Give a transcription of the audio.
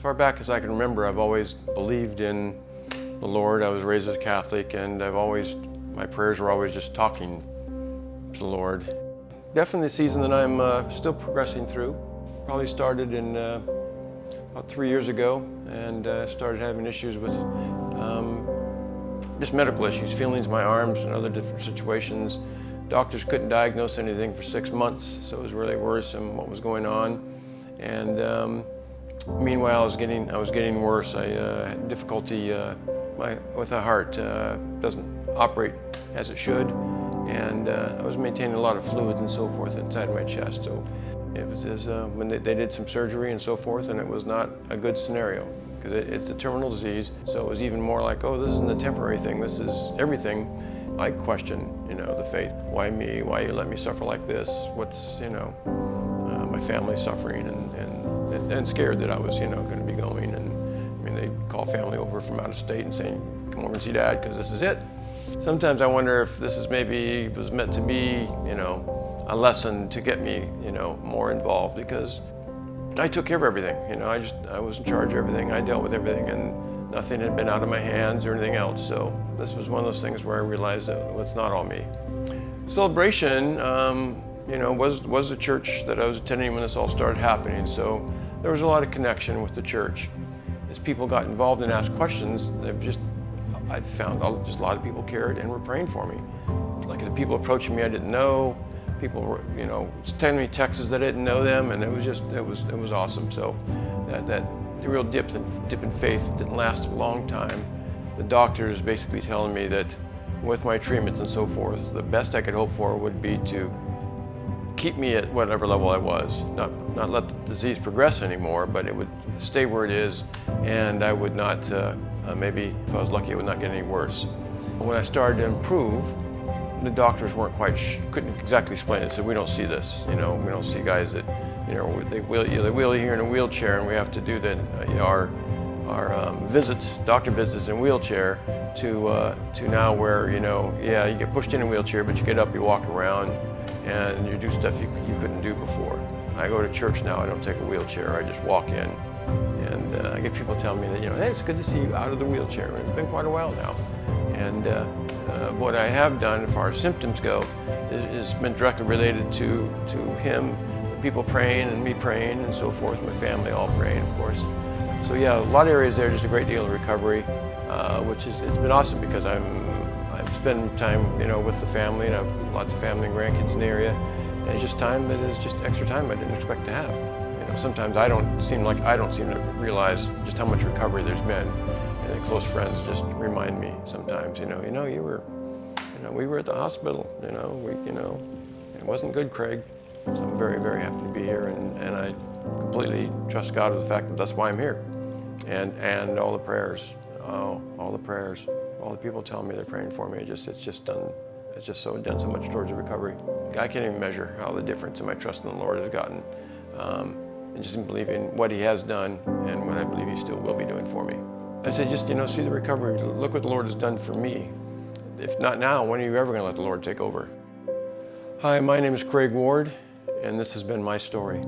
far back as I can remember, I've always believed in the Lord. I was raised as a Catholic, and my prayers were always just talking to the Lord. Definitely a season that I'm still progressing through. Probably started in about 3 years ago, and started having issues with just medical issues, feelings in my arms and other different situations. Doctors couldn't diagnose anything for 6 months, so it was really worrisome what was going on. And meanwhile, I was getting worse. I had difficulty with the heart. Doesn't operate as it should, and I was maintaining a lot of fluids and so forth inside my chest. So it was when they did some surgery and so forth, and it was not a good scenario because it's a terminal disease. So it was even more like, oh, this isn't a temporary thing. This is everything. I question, the faith. Why me? Why you let me suffer like this? What's, my family suffering, and scared that I was, going to be going. And I mean, they'd call family over from out of state and saying, come over and see Dad, because this is it. Sometimes I wonder if this is maybe was meant to be, a lesson to get me, more involved, because I took care of everything. I was in charge of everything. I dealt with everything, and nothing had been out of my hands or anything else. So this was one of those things where I realized that it's not all me. Celebration, was the church that I was attending when this all started happening. So there was a lot of connection with the church. As people got involved and asked questions, I found just a lot of people cared and were praying for me. Like the people approaching me I didn't know, people were, sending me texts that I didn't know them, and it was awesome. So that real dip in faith didn't last a long time. The doctors basically telling me that with my treatments and so forth, the best I could hope for would be to keep me at whatever level I was, not let the disease progress anymore, but it would stay where it is, and I would not, maybe if I was lucky, it would not get any worse. When I started to improve, the doctors couldn't exactly explain it. Said, we don't see this, we don't see guys that, they wheel you here in a wheelchair, and we have to do our visits, doctor visits in wheelchair, to now where, you get pushed in a wheelchair, but you get up, you walk around, and you do stuff you couldn't do before. I go to church now, I don't take a wheelchair, I just walk in. And I get people telling me that, hey, it's good to see you out of the wheelchair. And it's been quite a while now. And what I have done as far as symptoms go is been directly related to him, people praying and me praying and so forth, my family all praying, of course. So yeah, a lot of areas there, just a great deal of recovery, which it's been awesome because I've spent time, with the family, and I have lots of family and grandkids in the area, and it's just time that is just extra time I didn't expect to have. Sometimes I don't seem to realize just how much recovery there's been, and close friends just remind me sometimes, we were at the hospital, it wasn't good, Craig. So I'm very, very happy to be here, and I completely trust God with the fact that that's why I'm here, and all the prayers, all the people telling me they're praying for me. It's just done so much towards the recovery. I can't even measure how the difference in my trust in the Lord has gotten, and just in believing what He has done and what I believe He still will be doing for me. I say, just see the recovery. Look what the Lord has done for me. If not now, when are you ever going to let the Lord take over? Hi, my name is Craig Ward, and this has been my story.